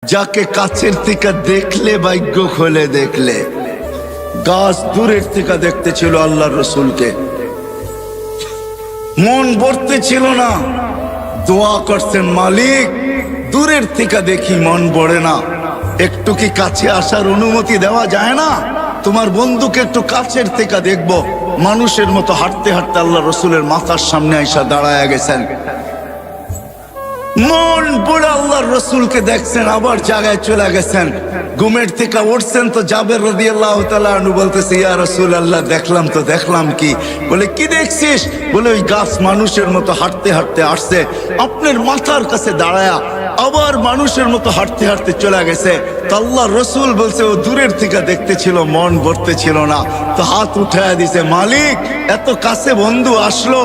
যাকে কাছের থেকে দেখলে ভাগ্য খোলে দেখলে, গাছ দূরের থেকে দেখতে ছিল আল্লাহর রসুলকে, মন ভরতে ছিল না, দোয়া করছেন মালিক দূরের থেকে দেখি মন ভরে না, একটু কি কাছে আসার অনুমতি দেওয়া যায় না? তোমার বন্ধুকে একটু কাছের থেকে দেখবো। মানুষের মতো হাঁটতে হাঁটতে আল্লাহ রসুলের মাথার সামনে আইসা দাঁড়ায় গেছেন, মন পড়ে আল্লাহর রসুলকে দেখছেন, আবার জায়গায় চলে গেছেন। ঘুমের থেকে উঠছেন তো জাবের রাদিয়াল্লাহু তাআলা আনহু বলতেছে, ইয়া রাসূলুল্লাহ দেখলাম তো দেখলাম কি? বলে কি দেখছিস? বলে ওই গাছ মানুষের মতো হাঁটতে হাঁটতে আসছে, আপনার মাথার কাছে দাঁড়ায়া আবার মানুষের মতো হাঁটতে হাঁটতে চলে গেছে। তো আল্লাহর রসুল বলছে ও দূরের থেকে দেখতে ছিল, মন ভরতে ছিল না। তো হাত উঠায় দিছে, মালিক এত কাছে বন্ধু আসলো,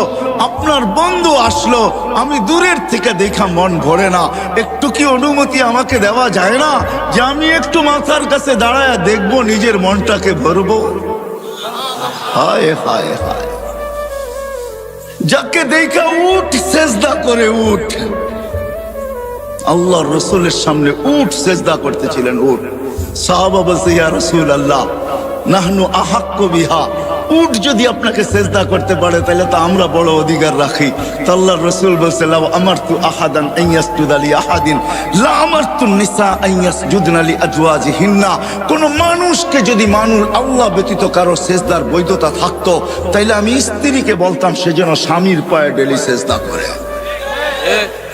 আপনার বন্ধু আসলো, আমি দূরের থেকে দেখা মন ভরে না, একটু কি অনুমতি আমাকে দেওয়া যায় না যে আমি একটু মাথার কাছে দাঁড়ায় দেখবো, নিজের মনটাকে ভরবো? হায় হায় হায়, যাকে দেখা উঠ সেজদা করে উঠ। আল্লাহর রসুলের সামনে উঠ সেজদা করতেছিলেন, উঠ। সাহাবা বলছে, ইয়া রাসূলুল্লাহ নাহনু আহাক্কু বিহা, উট যদি আপনাকে সেজদা করতে পারে তাহলে তো আমরা বড় অধিকার রাখি। তো আল্লাহর রাসূল বলছে, লাউ আমারতু আহাদান আন ইয়াসজুদা লি আহাদিন লা আমারতু নিসা আন ইয়াসজুদনা লি আজওয়াজিহিন্না। কোন মানুষকে যদি আল্লাহ ব্যতীত কারো সেজদার বৈধতা থাকতো তাইলে আমি স্ত্রীকে বলতাম সে যেন স্বামীর পায়ে ডেলি সেজদা করে।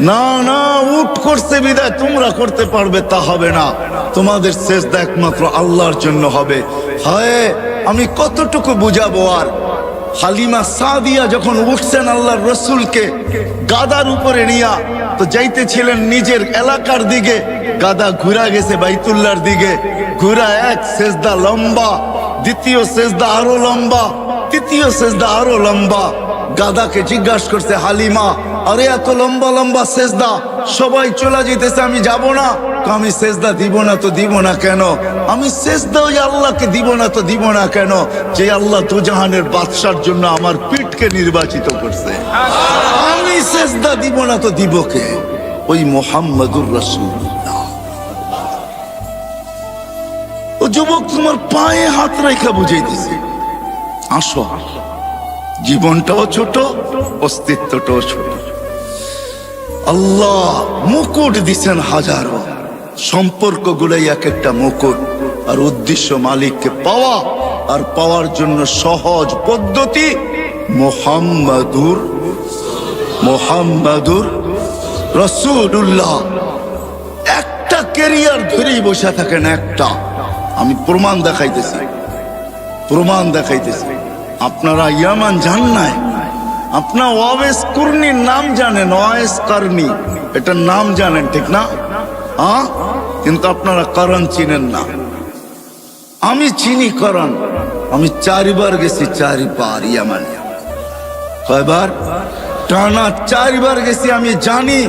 না না, উট করছে বিদায় তোমরা করতে পারবে তা হবে না, তোমাদের সেজদা একমাত্র আল্লাহর জন্য হবে। হায় আমি কতটুকু বুঝাবো আর। হালিমা সাদিয়া যখন উঠছেন আল্লাহর রসুলকে গাদার উপরে নিয়া, তো যাইতেছিলেন নিজের এলাকার দিকে, গাদা ঘুরা গেছে বাইতুল্লাহর দিকে, ঘুরা এক সেজদা লম্বা, দ্বিতীয় সেজদা আরো লম্বা, তৃতীয় সেজদা আরো লম্বা। গাদাকে জিজ্ঞাসা করছে হালিমা, আরে এত লম্বা লম্বা সেজদা, সবাই চলে যেতেছে, আমি যাব না। আমি সেজদা দিব না তো দিব না কেন? আমি সেজদা ওই আল্লাহকে দিব না তো দিব না কেন যে আল্লাহ দুজাহানের বাদশার জন্য আমার পিঠকে নির্বাচিত করছে। আমি সেজদা দিব না তো দিব কে? ওই মুহাম্মাদুর রাসূলুল্লাহ। ও যুবক, তোমার পায়ে হাত রেখা বুঝাইতেছে, আসো, জীবনটাও ছোট, অস্তিত্বটাও ছোট। আল্লাহ মুকুট দিছেন হাজারো, সম্পর্ক গুলাই এক একটা মুকুট, আর উদ্দেশ্য মালিককে পাওয়া, আর পাওয়ার জন্য সহজ পদ্ধতি মুহাম্মাদুর রাসূলুল্লাহ। একটা ক্যারিয়ার ধরেই বসে থাকেন, একটা। আমি প্রমাণ দেখাইতেছি। আপনারা ইয়ামান যান নাই, আপনার ওয়াইস কুরনির নাম জানেন, ওয়াইস কারনি এটার নাম জানেন, ঠিক না? কিন্তু আপনারা করণ চিনেন না। আমি চিনি করণ, আমি 4 বার গেছি, 4 বার ইয়ামান। কয়বার? টানা 4 বার গেছি। আমি জানি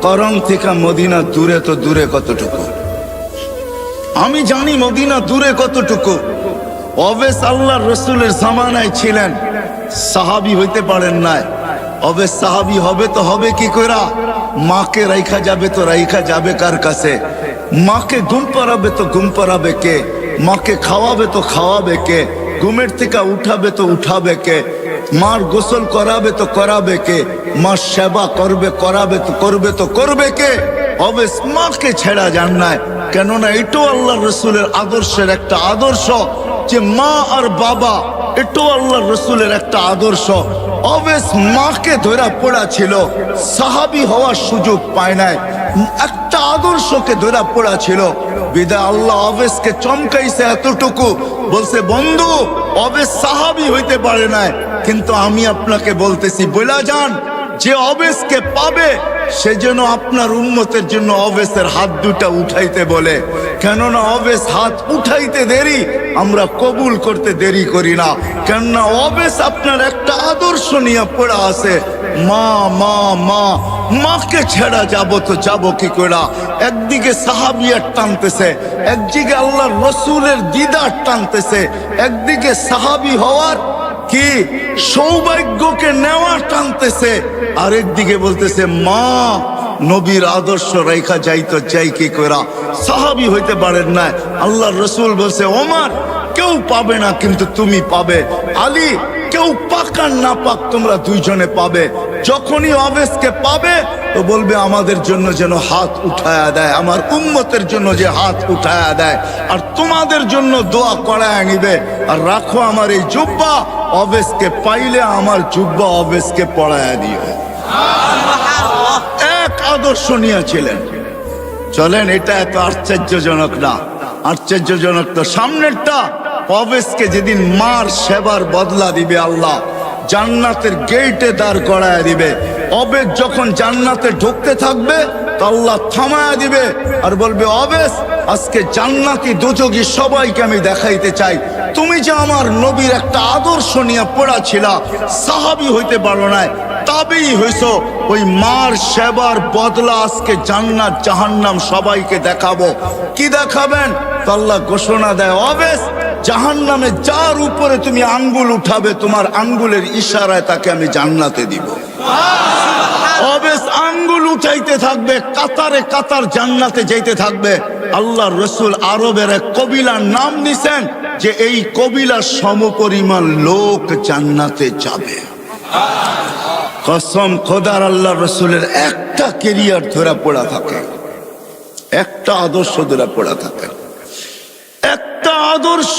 করণ থেকে মদিনা দূরে, তো দূরে কতটুকু আমি জানি, মদিনা দূরে কতটুকু। অবেস আল্লাহর রসুলের জামানায় ছিলেন, সাহাবি হইতে পারেন নাই। অবেস সাহাবি হবে তো হবে কি কইরা? মাকে রাইখা যাবে তো রাইখা যাবে কার কাছে? মাকে ঘুম পাড়াবে তো ঘুম পাড়াবে কে? মাকে খাওয়াবে তো খাওয়াবে কে? ঘুমের থেকে উঠাবে তো উঠাবে কে? মার গোসল করাবে তো করাবে কে? মার সেবা করাবে তো করবে কে? অবেস মাকে ছেড়া যান নাই, কেননা এটাও আল্লাহর রসুলের আদর্শের একটা আদর্শ যে মা আর বাবা, এটাও আল্লাহর রসুলের একটা আদর্শ। অবেস মাকে ধরা পড়া ছিল, সাহাবি হওয়ার সুযোগ পায় নাই, একটা আদর্শকে ধরা পড়া ছিল। বিদায় আল্লাহ অবেসকে চমকাইছে এতটুকু, বলছে বন্ধু অবেস সাহাবি হইতে পারে নাই, কিন্তু আমি আপনাকে বলতেছি বলা যান, যে অবেসকে পাবে সে যেন আপনার উম্মতের জন্য অবেসের হাত দুটা উঠাইতে বলে, কেননা অবেস হাত উঠাইতে দেরি, আমরা কবুল করতে দেরি করি না। কেননা অবেস আপনার একটা আদর্শ নিয়ে পড়া আছে, মা মা মা, মাকে ছেড়া যাবো তো যাবো কি করে? একদিকে সাহাবিয়ার টানতেছে, একদিকে আল্লাহর রসুলের দিদার টানতেছে, একদিকে সাহাবি হওয়ার কি সৌভাগ্যকে নেওয়া টানতেছে, আরেকদিকে বলতেছে মা নবীর আদর্শ রেখা যাইতো যাই কি করা, সাহাবী হইতে পারেন না। আল্লাহর রাসূল বলছে ওমর কেউ পাবে না কিন্তু তুমি পাবে, আলী কেউ পাক আর না পাক তোমরা দুইজনে পাবে। যখনই অবেশকে পাবে তো বলবে আমাদের জন্য যেন হাত উঠায়া দেয়, আমার উম্মতের জন্য যে হাত উঠায়া দেয়, আর তোমাদের জন্য দোয়া করায় নিবে। আর রাখো আমার এই জুব্বা, অবেশকে পাইলে আমার জুব্বা অবেশকে পড়ায়া দিও। এক আদর্শ নিয়েছিলেন। চলেন, এটা এত আশ্চর্যজনক না। আশ্চর্যজনক তো সামনেরটা। অবেশকে যেদিন মার সেবার বদলা দিবে আল্লাহ, জান্নাতের গেটে দাঁড় করায় দিবে। অবেশ যখন জান্নাতে ঢুকতে থাকবে তো আল্লাহ থামায়া দিবে আর বলবে অবেশ আজকে জান্নাতি দোজখী সবাইকে আমি দেখাইতে চাই, তুমি যে আমার নবীর একটা আদর্শ নিয়ে পড়া ছিল, সাহাবী হইতে পারো না, তাবেই হইছো, ওই মার সেবার বদলা আজকে জান্নাত জাহান্নাম সবাইকে দেখাবো। কি দেখাবেন? তো আল্লাহ ঘোষণা দেয় অবেশ জাহান্নামে যার উপরে তুমি আঙ্গুল উঠাবে তোমার আঙ্গুলের ইশারায় তাকে আমি জান্নাতে দিব। অবেশ আঙ্গুল উঠাইতে থাকবে, কাতারে কাতার জান্নাতে যাইতে থাকবে। আল্লাহর রাসূল আরবের এক কবিলার নাম নিছেন যে এই কবিলার সমপরিমাণ লোক জান্নাতে যাবে। কসম খোদার, আল্লাহর রাসূলের একটা ক্যারিয়ার ধরা পড়া থাকে, একটা আদর্শ ধরা পড়া থাকে, একটা আদর্শ,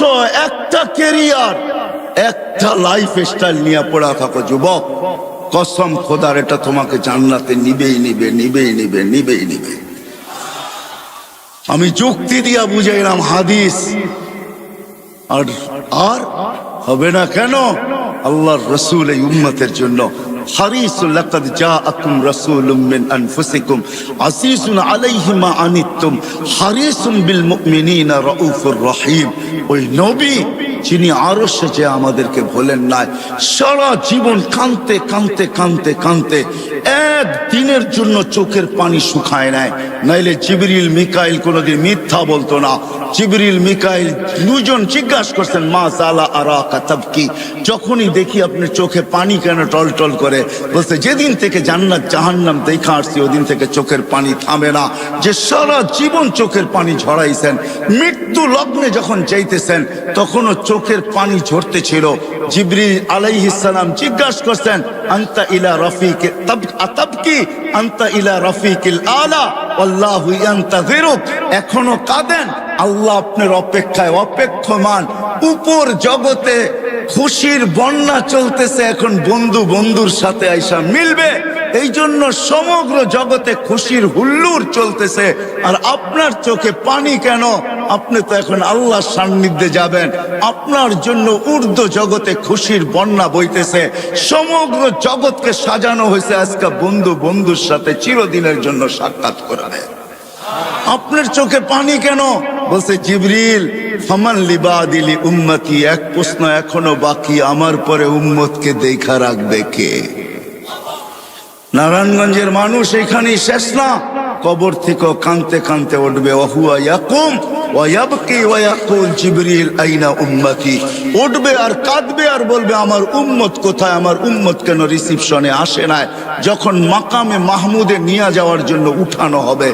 একটা ক্যারিয়ার, একটা লাইফ স্টাইল নিয়ে পড়া থাকো যুবক। কসম খোদার, এটা তোমাকে জান্নাতে নিবেই নিবে, নিবেই নিবে, নিবেই নিবে। আমি যুক্তি দিয়া বুঝাইলাম হাদিস, আর আর হবে না কেন? আল্লাহর রাসূল এই উম্মতের জন্য হারিসুল লাকাদ জাআকুম রাসূলুম মিন আনফুসিকুম আজিজুন আলাইহি মা আনিতুম হারিসুম বিল মুমিনিনা রাউফুর রহিম। ওই নবী যিনি আরশে যে আমাদেরকে ভোলেন নাই, সারা জীবন কাঁদতে কাঁদতে কাঁদতে কাঁদতে এক দিনের জন্য চোখের পানি শুকায় নাই। নাইলে জিবরিল মিকাইল কোনোদিন মিথ্যা বলতো না। জিবরিল মিকাইল দুজন জিজ্ঞাসা করছেন মা জালা আরাকা তাবকি, যখনই দেখি আপনার চোখে পানি কেন টলটল করে? বলছে যেদিন থেকে জান্নাত জাহান্নাম দেখা আসছি ওদিন থেকে চোখের পানি থামে না। যে সারা জীবন চোখের পানি ঝরাইছেন, মৃত্যু লগ্নে যখন যাইতেছেন তখনও চোখের পানি ঝরতে ছিল। জিবরিল আলাইহিস সালাম জিজ্ঞাসা করছেন আনতা ইলা রাফিকি তাবকি আনতা ইলা রাফিকিল আলা আল্লাহু ইয়ান্তাযিরুক। এখনো কাঁদেন? আল্লাহ আপনার অপেক্ষায় অপেক্ষমান। উপর জগতে খুশির বন্যা চলতেছে, এখন বন্ধু বন্ধুর সাথে আইসা মিলবে, এই জন্য সমগ্র জগতে খুশির হুল্লোড় চলতেছে। আর আপনার চোখে পানি কেন? আপনি তো এখন আল্লাহর সান্নিধ্যে যাবেন, আপনার জন্য ঊর্ধ্ব জগতে খুশির বন্যা বইতেছে। সমগ্র জগৎকে সাজানো হয়েছে আজকে বন্ধু বন্ধুর সাথে চিরদিনের জন্য সাক্ষাৎ করবে। আপনার চোখে পানি কেন? বলছে জিবরিল ফামান লিবাদিলি উম্মতি, এক প্রশ্ন এখনো বাকি, আমার পরে উম্মতকে দেখা রাখবে কে? নারায়ণগঞ্জের মানুষ এখানেই শেষ না, কবর থেকে কাঁদতে কাঁদতে উঠবে ওয়াহুয়া ইয়াকুম ওয়া ইয়াবকি ওয়া ইয়াকুল জিবরিল আইনা উম্মতি। উঠবে আর কাঁদবে আর বলবে আমার উম্মত কোথায়, আমার উম্মত কেন রিসিপশনে আসে না? যখন মাকামে মাহমুদে নিয়ে যাওয়ার জন্য উঠানো হবে,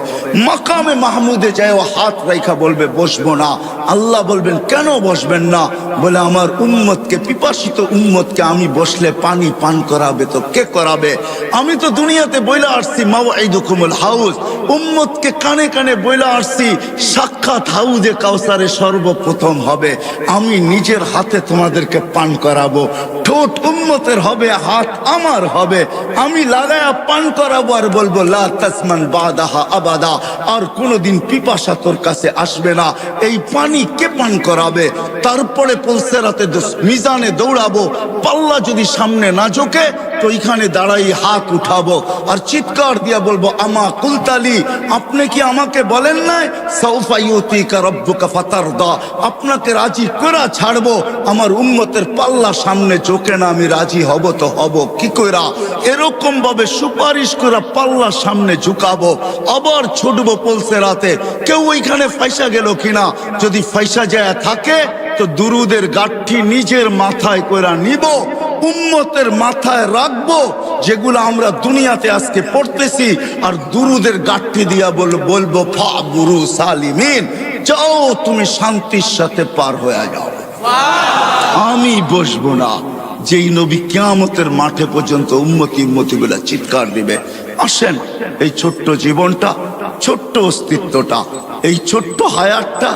মাকামে মাহমুদে যায় ও হাত রাইখা বলবে বসবো না। আল্লাহ বলবেন কেন বসবেন না? বলে আমার উম্মতকে, পিপাসিত উম্মতকে আমি বসলে পানি পান করাবে তো কে করাবে? আমি তো দুনিয়াতে বইলা আসছি মাওয়াইদুকুমুল হাউজ, উম্মতকে কানে কানে বইলা আসছি সাক্ষাৎ হাউজে কাউসারে সর্বপ্রথম হবে, আমি নিজের হাতে তোমাদেরকে পান করাবো। ঠোঁট উম্মতের হবে, হাত আমার হবে, আমি লাগায়া পান করাবো আর বলবো লা তাসমান বাদাহা আবাদা, আর কোনোদিন পিপাসা তোর কাছে আসবে না। এই পানি কে পান করাবে? তারপরে পুলসেরাতে মিজানে দৌড়াবো, পাল্লা যদি সামনে না ঝোঁকে তো এখানে দাঁড়াই হাত উঠাবো আর চিৎকার দিয়া বলবো আমা কুলতালি, আপনি কি আমাকে বলেন নাই সাউফা ইউতিকা রাব্বুকা ফাতারদা, আপনাকে রাজি করা ছাড়বো। আমার উম্মতের পাল্লা সামনে ঝোঁকে না, আমি রাজি হব তো হব কি কইরা? এরকম ভাবে সুপারিশ করে পাল্লা সামনে ঝুঁকাবো, আবার ছুটবো পুলসেরাতে। কেউ ওইখানে ফাইসা গেল কিনা? যদি ফাইসা যায় থাকে তো দুরুদের গাঠি নিজের মাথায় কইরা নিব, উম্মতের মাথায় রাখবো, যেগুলো আমরা দুনিয়াতে আজকে পড়তেছি, আর দুরুদের গাঁটটি দিয়া বলবো ফা বুরু সালিমিন, যাও তুমি শান্তির সাথে পার হয়ে যাও। আমি বসবো না। যেই নবী কিয়ামতের মাঠে পর্যন্ত উম্মতি গুলা চিৎকার দিবে। আসেন, এই ছোট্ট জীবনটা, ছোট্ট অস্তিত্বটা, এই ছোট্ট হায়াতটা,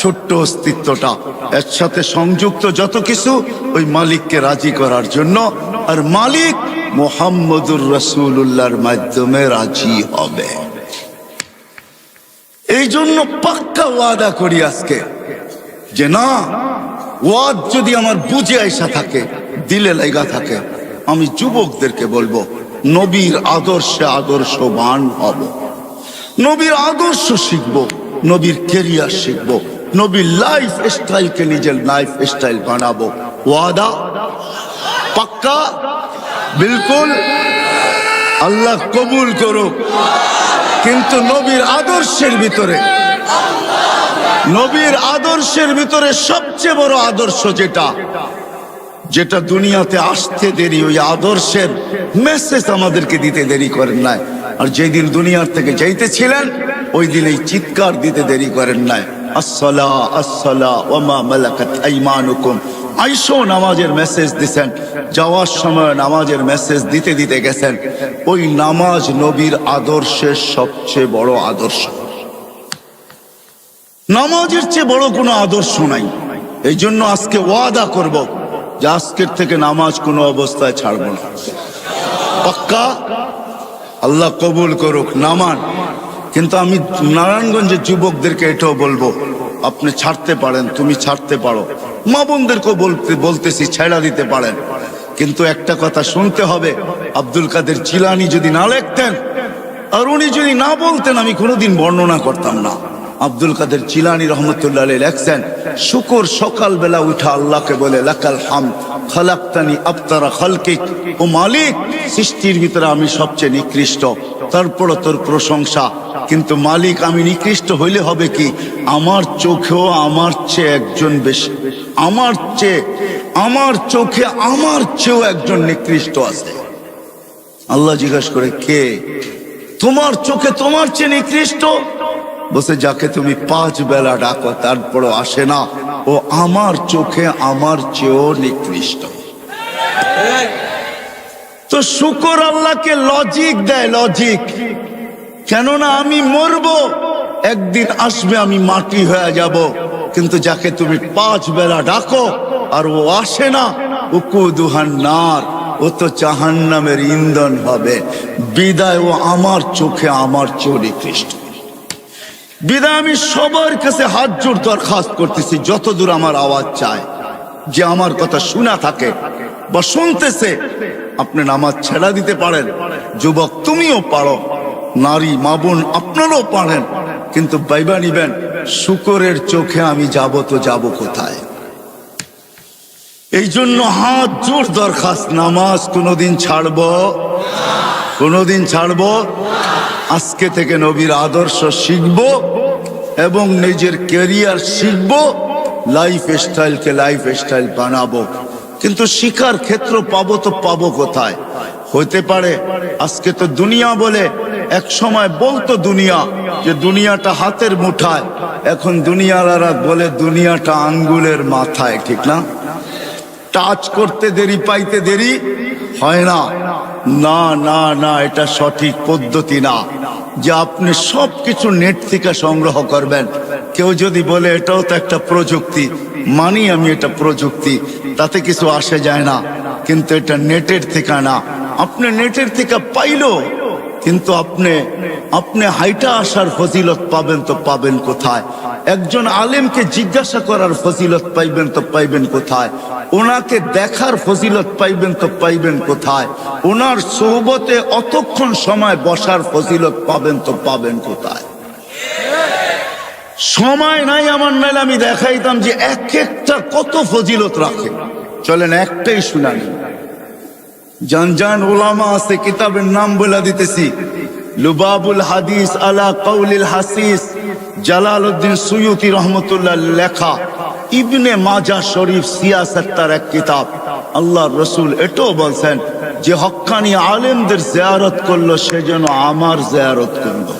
ছোট্ট অস্তিত্বটা, এর সাথে সংযুক্ত যত কিছু ওই মালিককে রাজি করার জন্য, আর মালিক মুহাম্মদুর রাসূলুল্লাহর মাধ্যমে রাজি হবে। এই জন্য পাক্কা ওয়াদা করি আজকে যে না, ওয়াদ যদি আমার বুঝে আইসা থাকে, দিলে লাগা থাকে, আমি যুবকদেরকে বলবো নবীর আদর্শে আদর্শবান হব, নবীর আদর্শ শিখবো, নবীর কেরিয়ার শিখবো, নবীর লাইফ স্টাইলকে নিজের লাইফ স্টাইল বানাবো। ওয়াদা পাক্কা? বিলকুল। আল্লাহ কবুল করুক। কিন্তু নবীর আদর্শের ভিতরে, নবীর আদর্শের ভিতরে সবচেয়ে বড় আদর্শ যেটা দুনিয়াতে আসতে দেরি, ওই আদর্শের মেসেজ আমাদেরকে দিতে দেরি করেন নাই। আর যেদিন দুনিয়ার থেকে যাইতেছিলেন ওই দিন এই চিৎকার দিতে দেরি করেন নাই, আসসালা আসসালা ওয়া মা মালাকাত আইমানুকুম। আইসো নামাজের মেসেজ দিছেন, যাওয়ার সময় নামাজের মেসেজ দিতে দিতে গেছেন। ওই নামাজ নবীর আদর্শের সবচেয়ে বড় আদর্শ। নামাজের চেয়ে বড় কোনো আদর্শ নাই। এই জন্য আজকে ওয়াদা করব যে আজকের থেকে নামাজ কোনো অবস্থায় ছাড়ব না। পাক্কা? আল্লাহ কবুল করুক। নামান। কিন্তু আমি নারায়ণগঞ্জের যুবকদেরকে এটাও বলবো, আপনি ছাড়তে পারেন, তুমি ছাড়তে পারো, মা বোনদেরকেও বলতেছি ছেড়া দিতে পারেন। কিন্তু একটা কথা শুনতে হবে, আব্দুল কাদের জিলানী যদি না লিখতেন আর উনি যদি না বলতেন, আমি কোনোদিন বর্ণনা করতাম না। আব্দুল কাদের জিলানী রহমতুল্লাহ আলাইহি লেখছেন, শুকর সকালবেলা উঠা আল্লাহকে বলে লাকাল হামদ খালাকতানি আবতারা খালকিক, ও মালিক, সৃষ্টির ভিতরে আমি সবচেয়ে নিকৃষ্ট, তারপর তোর প্রশংসা। কিন্তু মালিক, আমি নিকৃষ্ট হইলে হবে কি, আমার চোখেও আমার চেয়ে একজন বেশি, আমার চোখে আমার চেয়েও একজন নিকৃষ্ট আছে। আল্লাহ জিজ্ঞাসা করে, কে? তোমার চোখে তোমার চেয়ে নিকৃষ্ট? বসে যাকে তুমি 5 বেলা ডাকো তারপরও আসে না, ও আমার চোখে আমার চেয়েও নিকৃষ্ট। তো শুকর আল্লাহকে লজিক দেয়, লজিক। কেননা আমি মরবো, একদিন আসবে আমি মাটি হয়ে যাব। কিন্তু যাকে তুমি 5 বেলা ডাকো আর ও আসে না, উকুদুহান নার, ও তো জাহান্নামের ইন্ধন হবে। বিদায় ও আমার চোখে আমার চেয়েও নিকৃষ্ট। বিদায় আমি সবার কাছে হাত জোড় দরখাস্ত করতেছি, যতদূর আমার আওয়াজ চায়, যে আমার কথা শোনা থাকে বা শুনতেছে, আপনি নামাজ ছেড়া দিতে পারেন। যুবক তুমিও পারো, নারী মা বোন আপনারাও পারেন, কিন্তু বাইবা নিবেন, শুকরের চোখে আমি যাব তো যাব কোথায়? এই জন্য হাত জোড় দরখাস্ত, নামাজ কোনোদিন ছাড়বো, কোনোদিন ছাড়বো। আজকে থেকে নবীর আদর্শ শিখব এবং নিজের ক্যারিয়ার শিখব, লাইফ স্টাইলকে লাইফ স্টাইল বানাবো। কিন্তু শিখার ক্ষেত্র পাবো তো পাবো কোথায়? হতে পারে আজকে তো দুনিয়া বলে, এক সময় বলতো দুনিয়া যে দুনিয়াটা হাতের মুঠায়, এখন দুনিয়ারা বলে দুনিয়াটা আঙ্গুলের মাথায়, ঠিক না? টাচ করতে দেরি, পাইতে দেরি হয় না। না না না, এটা সঠিক পদ্ধতি না যে আপনি সবকিছু নেট থেকে সংগ্রহ করবেন। কেউ যদি বলে এটাও তো একটা প্রযুক্তি, মানি আমি এটা প্রযুক্তি, তাতে কিছু আসে যায় না, কিন্তু এটা নেটের থেকে না। আপনি নেটের থেকে পাইলো, কিন্তু আপনি হাইটা আসার ফজিলত পাবেন তো পাবেন কোথায়? একজন আলেমকে জিজ্ঞাসা করার ফজিলত পাইবেন তো পাইবেন কোথায়? ওনাকে দেখার ফজিলত পাইবেন তো পাইবেন কোথায়? ওনার সোহবতে অতক্ষণ সময় বসার ফজিলত পাবেন তো পাবেন কোথায়? সময় নাই আমার, নাইলে আমি দেখাইতাম যে এক একটা কত ফজিলত রাখে। চলেন একটাই শুনানি। জান ওলামা আছে, কিতাবের নাম বলে দিতেছি, লুবাবুল হাদিস আলা কওলিল হাসিস, জালালউদ্দিন সুয়ুতি রহমতুল্লাহ লেখা, ইবনে মাজাহ শরীফ সিয়াসাত, তার এক কিতাব। আল্লাহর রাসূল এটাও বলছেন যে হক্কানি আলেমদের জিয়ারত করলো সে যেন আমার জিয়ারত করলো।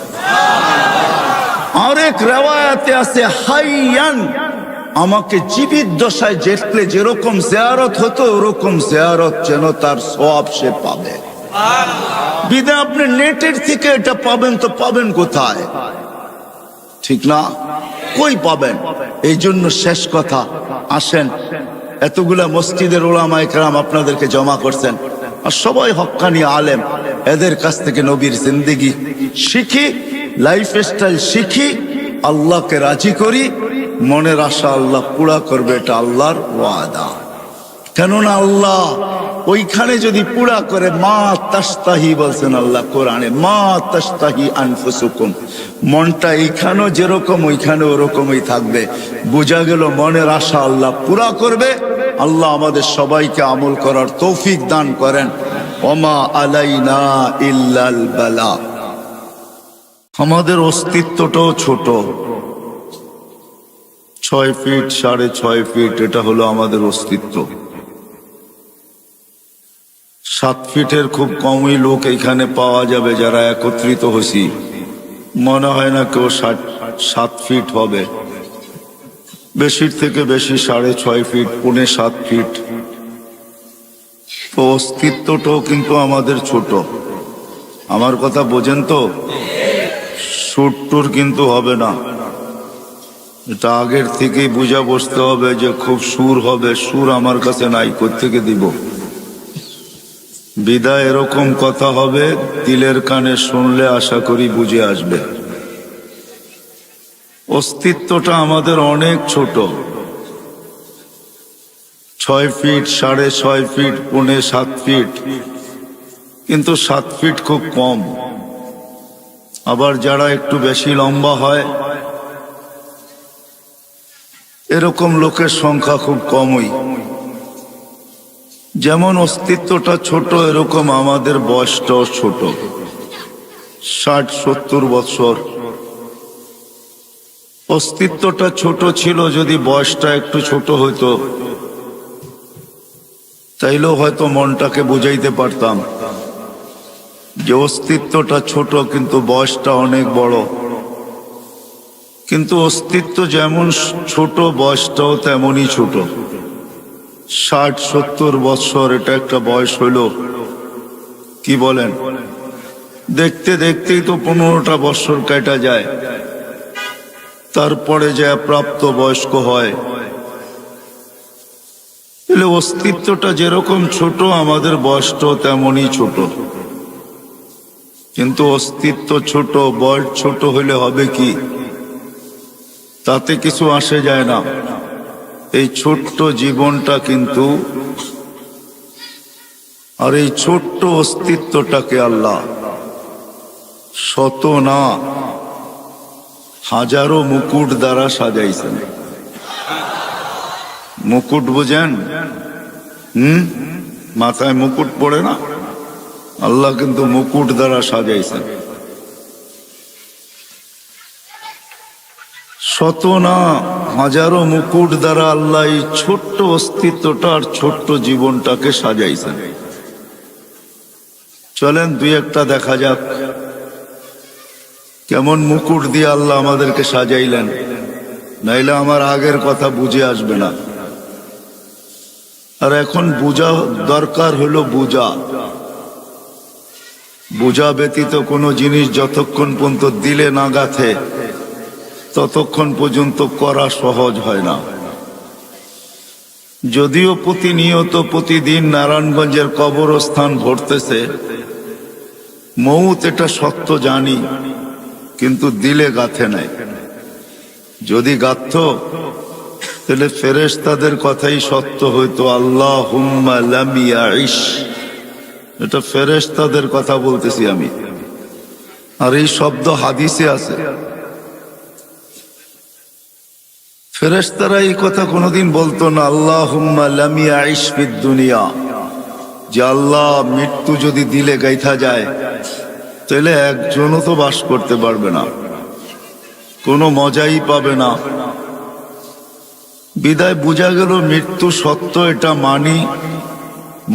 আরেক রিওয়ায়াতে আছে হাইয়ান, আমাকে জীবিত দশায় দেখলে যেরকম জিয়ারত হতো ওরকম জিয়ারত যেন তার সওয়াব সে পাবে। বিদায় আপনি নেটের থেকে এটা পাবেন তো পাবেন কোথায়? ঠিক না? কই পাবেন? এই জন্য শেষ কথা, আসেন এতগুলা মসজিদের উলামায়ে কেরাম আপনাদেরকে জমা করছেন আর সবাই হক্কানি আলেম, এদের কাছ থেকে নবীর জিন্দেগি শিখি, লাইফ স্টাইল শিখি, আল্লাহকে রাজি করি, মনের আশা আল্লাহ পুরা করবে, এটা আল্লাহর ওয়াদা। কেননা আল্লাহ ওইখানে যদি পুরা করে, মা তাস্তাহি বলছেন আল্লাহ কোরআনে, মা তাস্তাহি আনফুসুকুম, মনটা এইখানেও যেরকম ওইখানে ওরকমই থাকবে। বোঝা গেল মনের আশা আল্লাহ পুরা করবে। আল্লাহ আমাদের সবাইকে আমল করার তৌফিক দান করেন। ওমা আলাইনা ইল্লাল বালা। আমাদের অস্তিত্বটাও ছোট, 6 ফিট 6.5 ফিট, এটা হলো আমাদের অস্তিত্ব। 7 ফিটের খুব কমই লোক এখানে পাওয়া যাবে যারা একত্রিত হয়েছি। মনে হয় না কেউ 7 ফিট হবে, বেশির থেকে বেশি 6.5 ফিট, 6.25 ফিট। তো অস্তিত্বটাও কিন্তু আমাদের ছোট। আমার কথা বোঝেন তো? সুরটুর কিন্তু হবে না, এটা আগের থেকেই বুঝা বসতে হবে যে খুব সুর হবে। সুর আমার কাছে নাই, কোত্থেকে দিব? বিদায় এরকম কথা হবে, দিলের কানে শুনলে আশা করি বুঝে আসবে। অস্তিত্বটা আমাদের অনেক ছোট, 6 ফিট 6.5 ফিট 6.25 ফিট, কিন্তু 7 ফিট খুব কম। আবার যারা একটু বেশি লম্বা হয় এরকম লোকের সংখ্যা খুব কমই। যেমন অস্তিত্বটা ছোট, এরকম আমাদের বয়সটাও ছোট, 60-70 বছর। অস্তিত্বটা ছোট ছিল, যদি বয়সটা একটু ছোট হইতো তাইলেও হয়তো মনটাকে বুঝাইতে পারতাম যে অস্তিত্বটা ছোট কিন্তু বয়সটা অনেক বড়। কিন্তু অস্তিত্ব যেমন ছোট, বয়সটাও তেমনই ছোট। 60-70 বছর এটা একটা বয়স হইল, কি বলেন? দেখতে দেখতেই তো 15টা বছর কেটে যায়, তারপরে যে প্রাপ্ত বয়স্ক হয়। তাহলে অস্তিত্বটা যেরকম ছোট, আমাদের বয়সটাও তেমনই ছোট। কিন্তু অস্তিত্ব ছোট, বয়স ছোট হইলে হবে কি? তাতে কিছু আসে যায় না। এই ছোট্ট জীবনটা কিন্তু, আর এই ছোট্ট অস্তিত্বটাকে আল্লাহ শত না হাজারো মুকুট দ্বারা সাজাইছেন। মুকুট বুঝেন? মাথায় মুকুট পড়ে না? আল্লাহ কিন্তু মুকুট দ্বারা সাজাইছেন। শত না হাজারো মুকুট দ্বারা আল্লাহ এই ছোট্ট অস্তিত্বটা আর ছোট্ট জীবনটাকে সাজাইছেন। চলেন 2-1টা দেখা যাক কেমন মুকুট দিয়ে আল্লাহ আমাদেরকে সাজাইলেন, নাইলে আমার আগের কথা বুঝে আসবে না। আর এখন বুঝা দরকার হলো বুঝা। বুঝা ব্যতীত কোনো জিনিস যতক্ষণ পর্যন্ত দিলে না গাথে ততক্ষণ পর্যন্ত করা সহজ হয় না। যদিও প্রতিনিয়ত প্রতিদিন নারায়ণগঞ্জের কবরস্থান ভরতেছে, মউত এটা সত্য জানি, কিন্তু দিলে গাথে নাই। যদি গাথত তাহলে ফেরেশতাদের কথাই সত্য হইতো, আল্লাহুম্মা লাম ইয়াইশ। এটা ফেরেশতাদের কথা বলতেছি আমি, আর এই শব্দ হাদিসে আছে। ফেরেশতারা এই কথা কোনোদিন বলতো না, আল্লাহুম্মা লাম ইয়াইশ ফিদ দুনিয়া, যে আল্লাহ মৃত্যু যদি দিলে গাইথা যায় তাহলে একজনও তো বাস করতে পারবে না, কোনো মজাই পাবে না। বিদায় বুঝা গেল মৃত্যু সত্য, এটা মানি,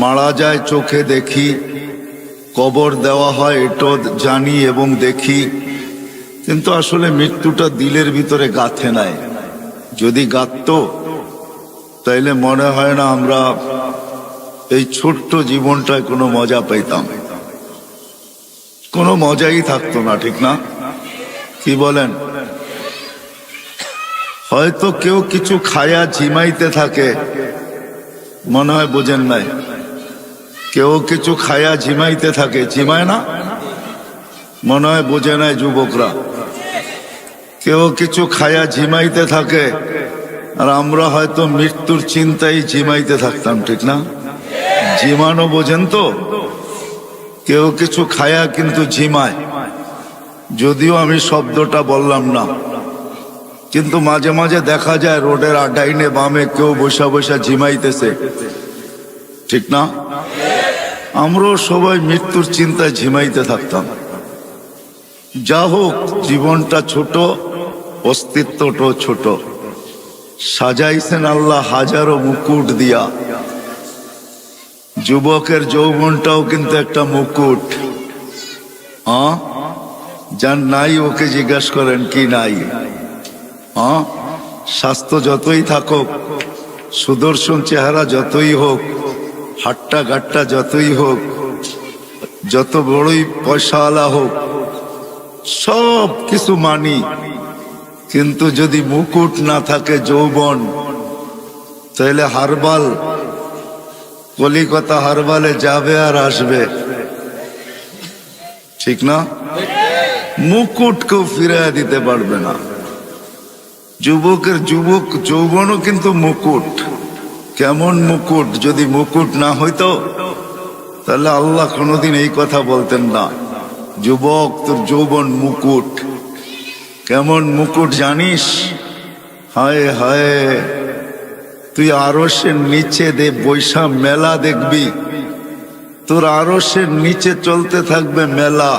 মারা যায় চোখে দেখি, কবর দেওয়া হয় এটাও জানি এবং দেখি, কিন্তু আসলে মৃত্যুটা দিলের ভিতরে গাঁথে নাই। যদি গাঁথতো তাইলে মনে হয় না আমরা এই ছোট্ট জীবনটায় কোনো মজা পাইতাম, কোনো মজাই থাকতো না, ঠিক না? কি বলেন? হয়তো কেউ কিছু খায়া ঝিমাইতে থাকে, মনে হয় বোঝেন নাই, কেউ কিছু খায়া ঝিমাইতে থাকে, ঝিমায় না? মনে হয় বোঝে নাই যুবকরা। কেউ কিছু খায়া ঝিমাইতে থাকে, আর আমরা হয়তো মৃত্যুর চিন্তায় ঝিমাইতে থাকতাম, ঠিক না? ঝিমানো বোঝেন তো? কেউ কিছু খায়া কিন্তু ঝিমায়, যদিও আমি শব্দটা বললাম না, কিন্তু মাঝে মাঝে দেখা যায় রোডের ডাইনে বামে কেউ বসা বসা ঝিমাইতেছে, ঠিক না? আমরাও সবাই মৃত্যুর চিন্তায় ঝিমাইতে থাকতাম। যা হোক, জীবনটা ছোট, অস্তিত্বটাও ছোট। সাজাইছেন আল্লাহ হাজারো মুকুট দিয়া। যুবকের যৌবনটাও কিন্তু একটা মুকুট। যার নাই ওকে জিজ্ঞাসা করেন কি নাই। স্বাস্থ্য যতই থাকুক, সুদর্শন চেহারা যতই হোক, হাট্টা গাট্টা যতই হোক, যত বড়ই পয়সাওয়ালা হোক, সব কিছু মানি, কিন্তু যদি মুকুট না থাকে যৌবন, তাহলে হারবাল, কলিকাতা হারবালে যাবে আর আসবে, ঠিক না? মুকুট কেউ ফিরাইয়া দিতে পারবে না। যুবকের যৌবনও কিন্তু মুকুট। কেমন মুকুট? যদি মুকুট না হইতো তাহলে আল্লাহ কোনোদিন এই কথা বলতেন না, যুবক তোর যৌবন মুকুট। কেমন মুকুট জানিস? হায় হায়, তুই আরশের নিচে বৈশা মেলা দেখবি, তোর আরশের নিচে চলতে থাকবে মেলা,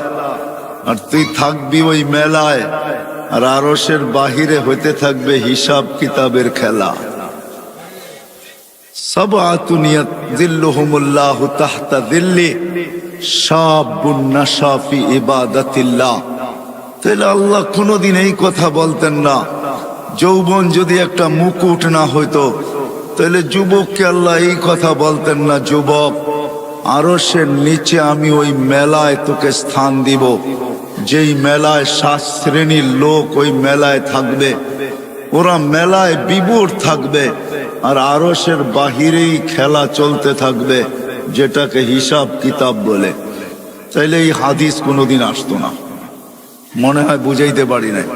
আর তুই থাকবি ওই মেলায়, আর আরশের বাহিরে হইতে থাকবে হিসাব কিতাবের খেলা। সাবআতুন ইয়াযিল্লুহুমুল্লাহু তাহতা যিল্লি শাবুন নাশা ফি ইবাদাতিল্লাহ। তাহলে আল্লাহ কোনোদিন এই কথা বলতেন না, যৌবন যদি একটা মুকুট না হইতো তাহলে যুবককে আল্লাহ এই কথা বলতেন না, যুবক আরশের নিচে আমি ওই মেলায় তোকে স্থান দিব, যেই মেলায় 7 শ্রেণীর লোক ওই মেলায় থাকবে, ওরা মেলায় বিভোর থাকবে, আর আরশের বাহিরেই খেলা চলতে থাকবে, যেটাকে হিসাব কিতাব বলে। তাইলে এই হাদিস কোনোদিন আসতো না। মনে হয় বুঝাইতে পারি নাই।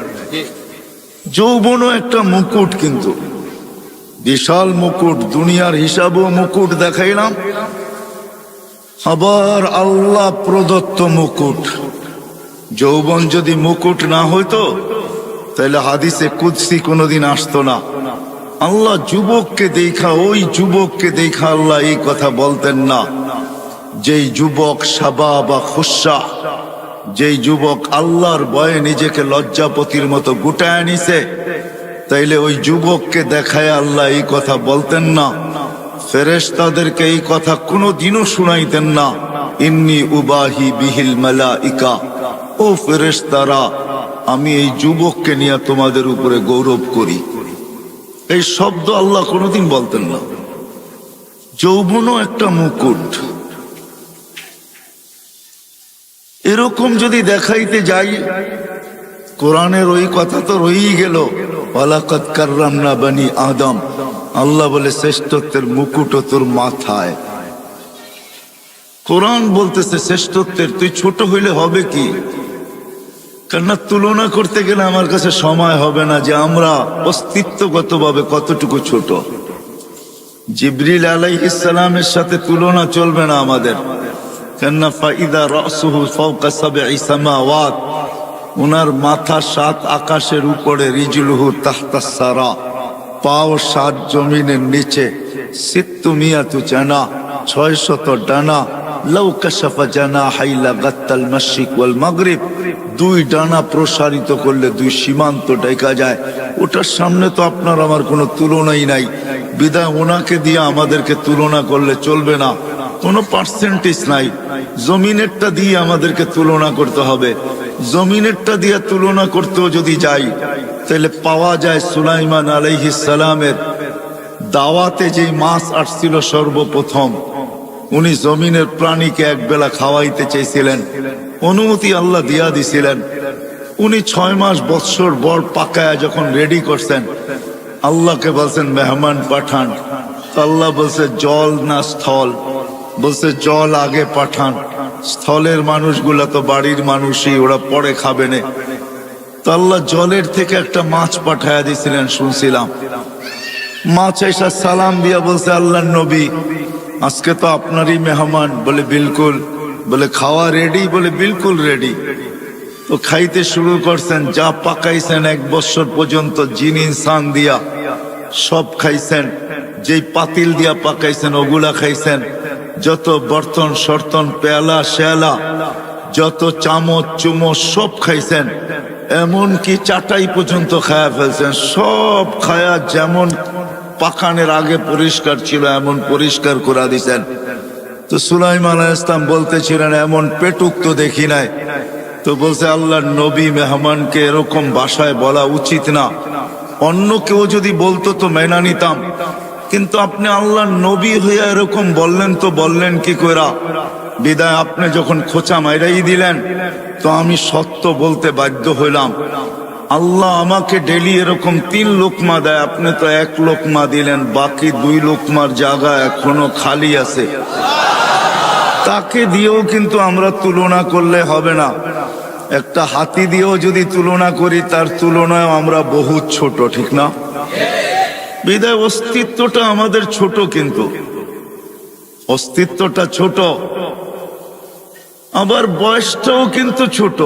যৌবনও একটা মুকুট, কিন্তু বিশাল মুকুট। দুনিয়ার হিসাবও মুকুট দেখাইলাম, আবার আল্লাহ প্রদত্ত মুকুট। যৌবন যদি মুকুট না হইতো তাহলে হাদিসে কুদসি কোনোদিন আসতো না। আল্লাহ যুবককে দেখা, ওই যুবককে দেখা আল্লাহ এই কথা বলতেন না, যেই যুবক শাবাবা খুশা, যেই যুবক আল্লাহর ভয়ে নিজেকে লজ্জাপতির মতো গুটায় নিছে, তাইলে ওই যুবককে দেখায় আল্লাহ এই কথা বলতেন না। ফেরেশতাদেরকে এই কথা কোনোদিনও শুনাইতেন না, ইন্নী উবাহি বিহিল মালাইকা, ও ফেরেশতারা, আমি এই যুবককে নিয়ে তোমাদের উপরে গৌরব করি। এই শব্দ আল্লাহ কোনোদিন বলতেন না। যৌবনও একটা মুকুট। এরকম যদি দেখাইতে যাই, কোরআনের ওই কথা তো রয়েই গেল, ওয়ালাকাদ কাররামনা বনি আদম। আল্লাহ বলে শ্রেষ্ঠত্বের মুকুটও তোর মাথায়। কোরআন বলতেছে শ্রেষ্ঠত্বের, তুই ছোট হইলে হবে কি? কেননা তুলনা করতে গেলে আমার কাছে সময় হবে না যে আমরা অস্তিত্বগতভাবে কতটুকু ছোট। জিবরিল আলাইহিস সালামের সাথে তুলনা চলবে না আমাদের, কেননা ফাইদা রাসুহু ফাওকা সাবঈ সামাওয়াত, উনার মাথা 7 আকাশের উপরে, রিজলুহু তাহতা সারা, পাও 7 জমিনের নিচে, সিত্তু মিয়াতু জানা, 600 ডানা, লাউ কাশাফা জানাহাই লাগাত্তাল মাশরিক ওয়াল মাগরিব, 2 ডানা প্রসারিত করলে 2 সীমান্ত ঢাকা যায়। ওটার সামনে তো আপনার আমার কোনো তুলনাই নাই, বিধায় ওনাকে দিয়ে আমাদেরকে তুলনা করলে চলবে না। কোনো পার্সেন্টেজ নাই। জমিনেরটা দিয়ে আমাদেরকে তুলনা করতে হবে। জমিনেরটা দিয়ে তুলনা করতেও যদি যাই তাহলে পাওয়া যায় সুলাইমান আলাইহিস সালামের দাওয়াতে যেই মাছ আসছিল সর্বপ্রথম, উনি জমিনের প্রাণীকে একবেলা খাওয়াইতে চেয়েছিলেন, অনুমতি আল্লাহ দিয়া দিছিলেন। উনি 6 মাস বৎসর বর পাকায়া যখন রেডি করছেন, আল্লাহকে বলছেন মেহমান পাঠান। আল্লাহ বলছে জল না স্থল? বলছে জল আগে পাঠান, স্থলের মানুষগুলা তো বাড়ির মানুষই, ওরা পরে খাবে না। তো আল্লাহ জলের থেকে একটা মাছ পাঠায়া দিছিলেন শুনছিলাম। মাছ এসা সালাম দিয়া বলছে আল্লাহর নবী আজকে তো আপনারই মেহমান। বলে বিলকুল। বলে খাওয়া রেডি? বলে বিলকুল রেডি। তো খাইতে শুরু করছেন, যা পাকাইছেন 1 বছর পর্যন্ত জিন ইনসান দিয়া সব খাইছেন। যেই পাতিল দিয়া পাকাইছেন ওগুলা খাইছেন, যত বর্তন সর্তন পেয়ালা শেয়ালা যত চামচ চুমচ সব খাইছেন, এমনকি চাটাই পর্যন্ত খায়া ফেলছেন। সব খায়া যেমন পাকানের আগে পরিষ্কার ছিল এমন পরিষ্কার করে দিছেন। তো সুলাইমান আলাইহিস সালাম বলতেছিলেন এমন পেটুক তো দেখি নাই। তো বলছে আল্লাহর নবী মেহমানকে এরকম ভাষায় বলা উচিত না, অন্য কেউ যদি বলতো তো মেনা নিতাম, কিন্তু আপনি আল্লাহর নবী হইয়া এরকম বললেন, তো বললেন কি কইরা? বিদায় আপনি যখন খোঁচা মাইরাই দিলেন তো আমি সত্য বলতে বাধ্য হইলাম। আল্লাহ আমাকে ডেলি এরকম 3 লোকমা দেয়, আপনি তো 1 লোকমা দিলেন, বাকি 2 লোকমার জায়গা এখনো খালি আছে। তাকে দিয়েও কিন্তু আমরা তুলনা করলে হবে না। একটা হাতি দিয়েও যদি তুলনা করি তার তুলনায় আমরা বহুত ছোট, ঠিক না? বিদায় অস্তিত্বটা আমাদের ছোট, কিন্তু অস্তিত্বটা ছোট, আবার বয়সটাও কিন্তু ছোট।